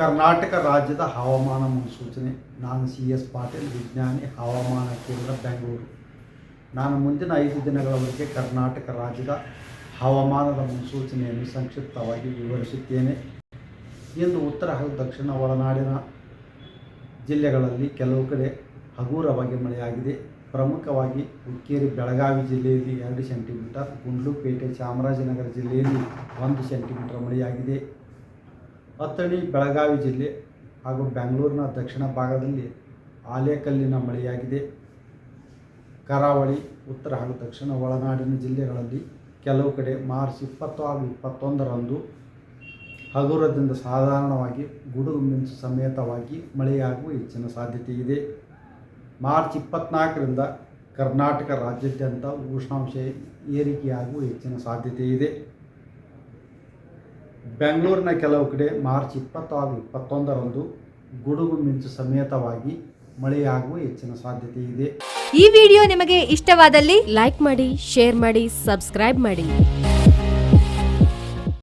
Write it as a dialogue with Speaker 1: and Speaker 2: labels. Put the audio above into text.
Speaker 1: ಕರ್ನಾಟಕ ರಾಜ್ಯದ ಹವಾಮಾನ ಮುನ್ಸೂಚನೆ. ನಾನು CS ಪಾಟೀಲ್, ವಿಜ್ಞಾನಿ, ಹವಾಮಾನ ಕೇಂದ್ರ, ಬೆಂಗಳೂರು. ನಾನು ಮುಂದಿನ 5 ದಿನಗಳವರೆಗೆ ಕರ್ನಾಟಕ ರಾಜ್ಯದ ಹವಾಮಾನದ ಮುನ್ಸೂಚನೆಯನ್ನು ಸಂಕ್ಷಿಪ್ತವಾಗಿ ವಿವರಿಸುತ್ತೇನೆ. ಇಂದು ಉತ್ತರ ಹಾಗೂ ದಕ್ಷಿಣ ಒಳನಾಡಿನ ಜಿಲ್ಲೆಗಳಲ್ಲಿ ಕೆಲವು ಕಡೆ ಹಗುರವಾಗಿ ಮಳೆಯಾಗಿದೆ. ಪ್ರಮುಖವಾಗಿ ಹುಕ್ಕೇರಿ, ಬೆಳಗಾವಿ ಜಿಲ್ಲೆಯಲ್ಲಿ 2 ಸೆಂಟಿಮೀಟರ್, ಗುಂಡ್ಲುಪೇಟೆ, ಚಾಮರಾಜನಗರ ಜಿಲ್ಲೆಯಲ್ಲಿ 1 ಸೆಂಟಿಮೀಟರ್ ಮಳೆಯಾಗಿದೆ. ಅಥಣಿ, ಬೆಳಗಾವಿ ಜಿಲ್ಲೆ ಹಾಗೂ ಬೆಂಗಳೂರಿನ ದಕ್ಷಿಣ ಭಾಗದಲ್ಲಿ ಆಲೇಕಲ್ಲಿನ ಮಳೆಯಾಗಿದೆ. ಕರಾವಳಿ, ಉತ್ತರ ಹಾಗೂ ದಕ್ಷಿಣ ಒಳನಾಡಿನ ಜಿಲ್ಲೆಗಳಲ್ಲಿ ಕೆಲವು ಕಡೆ ಮಾರ್ಚ್ 20 ಹಾಗೂ 21ರಂದು ಹಗುರದಿಂದ ಸಾಧಾರಣವಾಗಿ ಗುಡುಗು ಮಿಂಚು ಸಮೇತವಾಗಿ ಮಳೆಯಾಗುವ ಹೆಚ್ಚಿನ ಸಾಧ್ಯತೆ ಇದೆ. ಮಾರ್ಚ್ 24ರಿಂದ ಕರ್ನಾಟಕ ರಾಜ್ಯಾದ್ಯಂತ ಉಷ್ಣಾಂಶ ಏರಿಕೆಯಾಗುವ ಹೆಚ್ಚಿನ ಸಾಧ್ಯತೆ ಇದೆ. ಬೆಂಗಳೂರಿನ ಕೆಲವು ಕಡೆ ಮಾರ್ಚ್ 20 ಹಾಗೂ 21ರಂದು ಗುಡುಗು ಮಿಂಚು ಸಮೇತವಾಗಿ ಮಳೆಯಾಗುವ ಹೆಚ್ಚಿನ ಸಾಧ್ಯತೆ ಇದೆ.
Speaker 2: ಈ ವಿಡಿಯೋ ನಿಮಗೆ ಇಷ್ಟವಾದಲ್ಲಿ ಲೈಕ್ ಮಾಡಿ, ಶೇರ್ ಮಾಡಿ, ಸಬ್ಸ್ಕ್ರೈಬ್ ಮಾಡಿ.